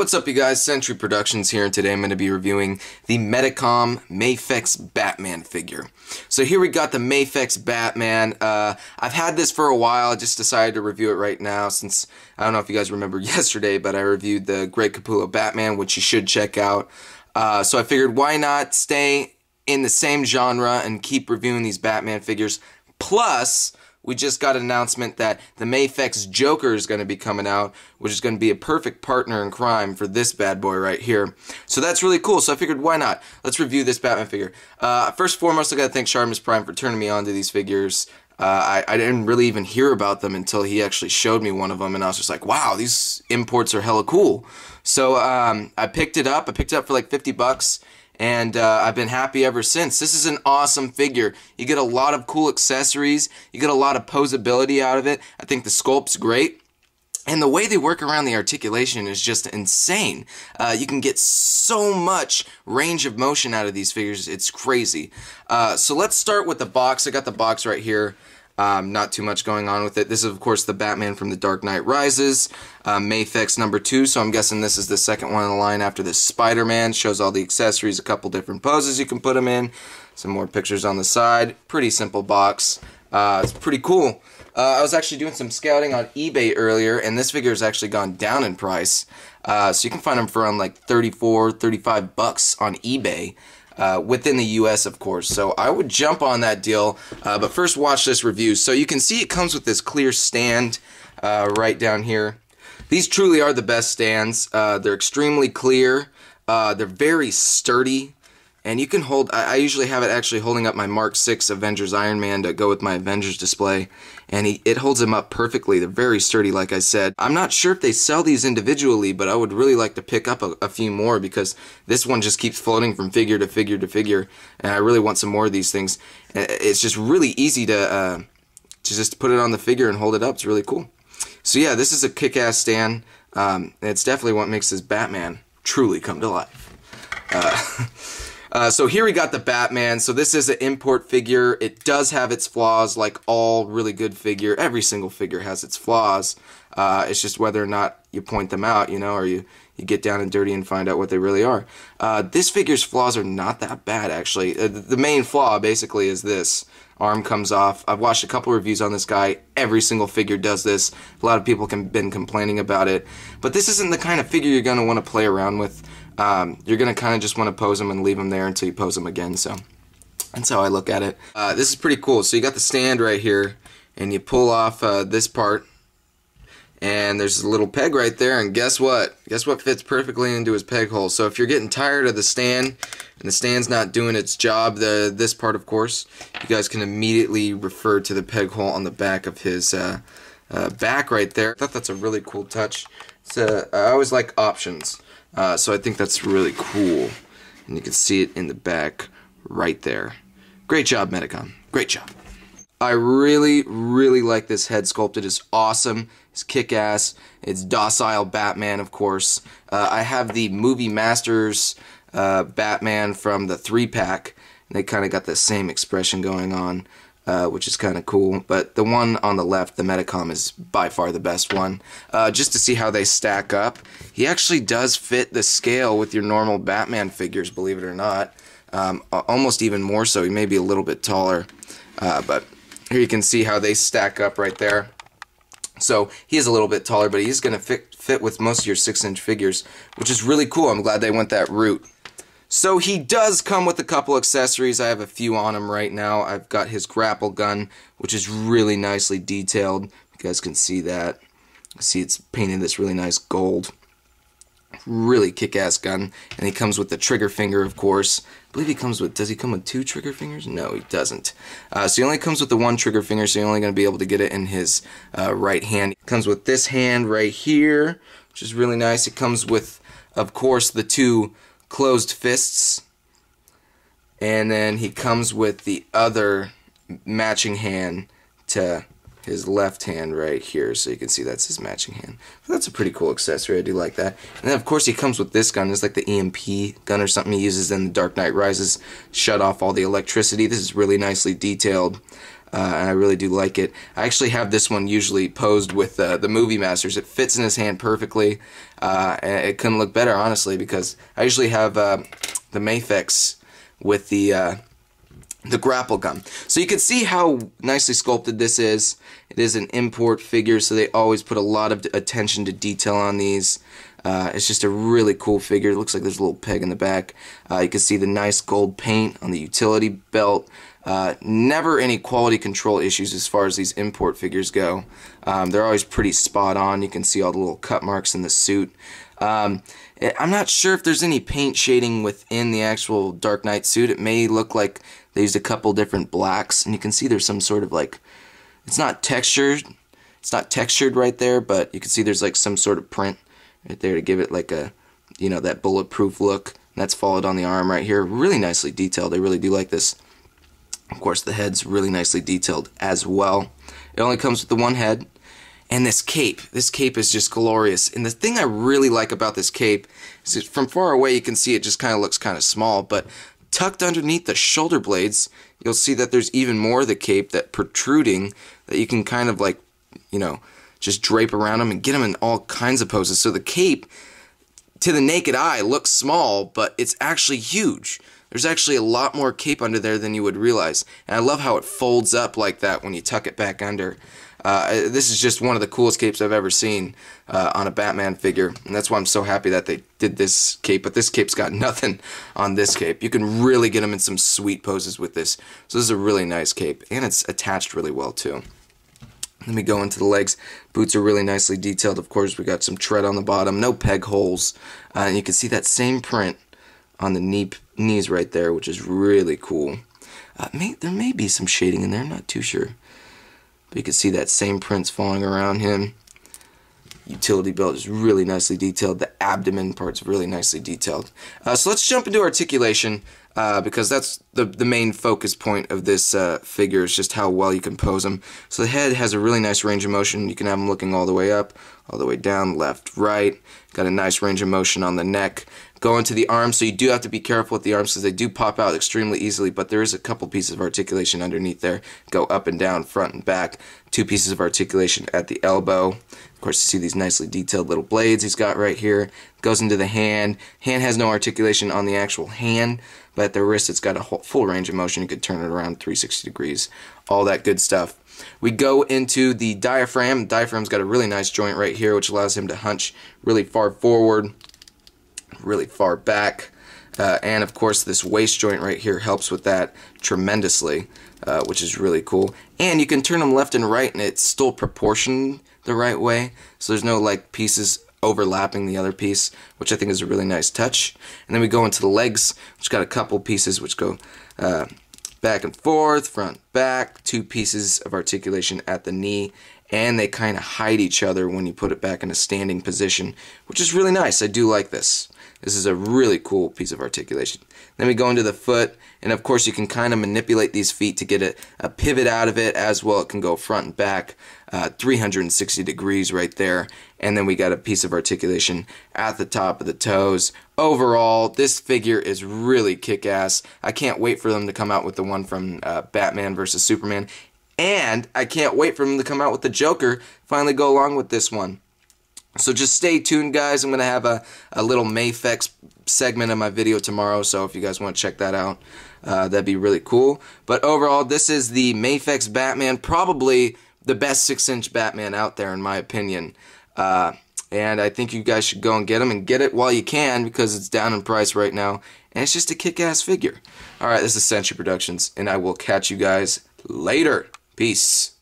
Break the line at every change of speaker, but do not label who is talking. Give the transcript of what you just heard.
what's up you guys, Century Productions here, and today I'm going to be reviewing the Medicom Mafex Batman figure. So here we got the Mafex Batman. I've had this for a while. I just decided to review it right now since, I don't know if you guys remember yesterday, but I reviewed the Greg Capullo Batman, which you should check out. So I figured why not stay in the same genre and keep reviewing these Batman figures. Plus, we just got an announcement that the Mafex Joker is going to be coming out, which is going to be a perfect partner in crime for this bad boy right here. So that's really cool, so I figured why not? Let's review this Batman figure. First and foremost, I got to thank Sharmus Prime for turning me on to these figures. I didn't really even hear about them until he actually showed me one of them, and I was just like, wow, these imports are hella cool. So I picked it up. I picked it up for like 50 bucks. And I've been happy ever since. This is an awesome figure. You get a lot of cool accessories. You get a lot of posability out of it. I think the sculpt's great. And the way they work around the articulation is just insane. You can get so much range of motion out of these figures. It's crazy. So let's start with the box. I got the box right here. Not too much going on with it. This is, of course, the Batman from The Dark Knight Rises, Mafex #2, so I'm guessing this is the second one in the line after this Spider-Man. Shows all the accessories, a couple different poses you can put them in, some more pictures on the side. Pretty simple box. It's pretty cool. I was actually doing some scouting on eBay earlier, and this figure has actually gone down in price. So you can find them for around like 34, 35 bucks on eBay. Within the US, of course, so I would jump on that deal, but first watch this review. So you can see it comes with this clear stand right down here. These truly are the best stands. They're extremely clear, they're very sturdy, and you can hold, I usually have it actually holding up my Mark 6 Avengers Iron Man to go with my Avengers display, and it holds them up perfectly. They're very sturdy, like I said. I'm not sure if they sell these individually, but I would really like to pick up a few more because this one just keeps floating from figure to figure to figure, and I really want some more of these things. It's just really easy to just put it on the figure and hold it up. It's really cool. So yeah, this is a kick-ass stand. It's definitely what makes this Batman truly come to life. So here we got the Batman. So this is an import figure. It does have its flaws, like all really good figure. Every single figure has its flaws. It's just whether or not you point them out, you know, or you get down and dirty and find out what they really are. This figure's flaws are not that bad, actually. The main flaw, basically, is this. Arm comes off. I've watched a couple reviews on this guy. Every single figure does this. A lot of people have been complaining about it. But this isn't the kind of figure you're going to want to play around with. You're going to kind of just want to pose them and leave them there until you pose them again. So that's how I look at it. This is pretty cool. So you got the stand right here, and you pull off this part, and there's a little peg right there, and guess what? Guess what fits perfectly into his peg hole? So if you're getting tired of the stand, and the stand's not doing its job, this part, of course, you guys can immediately refer to the peg hole on the back of his back right there. I thought that's a really cool touch. I always like options. So I think that's really cool, and you can see it in the back right there. Great job, Medicom. Great job. I really, really like this head sculpt. It is awesome. It's kick-ass. It's docile Batman, of course. I have the Movie Masters Batman from the 3-pack, and they kind of got the same expression going on, which is kind of cool. But the one on the left, the Medicom, is by far the best one. Just to see how they stack up, he actually does fit the scale with your normal Batman figures, believe it or not. Almost even more so. He may be a little bit taller, but here you can see how they stack up right there. So he is a little bit taller, but he's going to fit with most of your 6-inch figures, which is really cool. I'm glad they went that route. So he does come with a couple accessories. I have a few on him right now. I've got his grapple gun, which is really nicely detailed. You guys can see that. See, it's painted this really nice gold. Really kick-ass gun. And he comes with the trigger finger, of course. I believe he comes with, does he come with 2 trigger fingers? No, he doesn't. So he only comes with the 1 trigger finger, so you're only going to be able to get it in his right hand. It comes with this hand right here, which is really nice. It comes with, of course, the 2 closed fists, and then he comes with the other matching hand to his left hand right here, so you can see that's his matching hand. That's a pretty cool accessory. I do like that. And then of course he comes with this gun. It's like the EMP gun or something he uses in The Dark Knight Rises. Shut off all the electricity. This is really nicely detailed. and I really do like it. I actually have this one usually posed with the Movie Masters. It fits in his hand perfectly, and it couldn't look better, honestly, because I usually have the Mafex with the grapple gun. So you can see how nicely sculpted this is. It is an import figure, so they always put a lot of attention to detail on these. It's just a really cool figure. It looks like there's a little peg in the back. You can see the nice gold paint on the utility belt. Never any quality control issues as far as these import figures go. They're always pretty spot on. You can see all the little cut marks in the suit. I'm not sure if there's any paint shading within the actual Dark Knight suit. It may look like they used a couple different blacks, and you can see there's some sort of like, it's not textured right there, but you can see there's like some sort of print right there to give it like a, you know, that bulletproof look. And that's followed on the arm right here. Really nicely detailed. I really do like this. Of course, the head's really nicely detailed as well. It only comes with the one head. And this cape is just glorious. And the thing I really like about this cape is that from far away you can see it just kind of looks kind of small, but tucked underneath the shoulder blades, you'll see that there's even more of the cape that protruding that you can kind of like, you know, just drape around them and get them in all kinds of poses. So the cape, to the naked eye, looks small, but it's actually huge. There's actually a lot more cape under there than you would realize. And I love how it folds up like that when you tuck it back under. This is just one of the coolest capes I've ever seen on a Batman figure, and that's why I'm so happy that they did this cape. But this cape's got nothing on this cape. You can really get them in some sweet poses with this. So this is a really nice cape, and it's attached really well too. Let me go into the legs. Boots are really nicely detailed. Of course, we got some tread on the bottom, no peg holes, and you can see that same print on the knees right there, which is really cool. There may be some shading in there. I'm not too sure. But you can see that same print's falling around him. Utility belt is really nicely detailed. The abdomen part's really nicely detailed. So let's jump into articulation, because that's the main focus point of this figure, is just how well you can pose him. So the head has a really nice range of motion. You can have him looking all the way up, all the way down, left, right. Got a nice range of motion on the neck. Go into the arms, so you do have to be careful with the arms because they do pop out extremely easily, but there is a couple pieces of articulation underneath there. Go up and down, front and back. 2 pieces of articulation at the elbow. Of course, you see these nicely detailed little blades he's got right here. Goes into the hand. Hand has no articulation on the actual hand, but at the wrist it's got a full range of motion. You could turn it around 360 degrees. All that good stuff. We go into the diaphragm. The diaphragm's got a really nice joint right here, which allows him to hunch really far forward, really far back, and of course this waist joint right here helps with that tremendously, which is really cool. And you can turn them left and right and it's still proportioned the right way, so there's no like pieces overlapping the other piece, which I think is a really nice touch. And then we go into the legs, which got a couple pieces which go back and forth, front, back, 2 pieces of articulation at the knee, and they kind of hide each other when you put it back in a standing position, which is really nice. I do like this. This is a really cool piece of articulation. Then we go into the foot, and of course you can kind of manipulate these feet to get a pivot out of it as well. It can go front and back, 360 degrees right there. And then we got a piece of articulation at the top of the toes. Overall, this figure is really kick-ass. I can't wait for them to come out with the one from Batman vs. Superman. And I can't wait for them to come out with the Joker, finally go along with this one. So just stay tuned, guys. I'm going to have a little Mafex segment of my video tomorrow, so if you guys want to check that out, that'd be really cool. But overall, this is the Mafex Batman, probably the best 6-inch Batman out there, in my opinion. And I think you guys should go and get him, and get it while you can, because it's down in price right now. And it's just a kick-ass figure. Alright, this is Century Productions, and I will catch you guys later. Peace.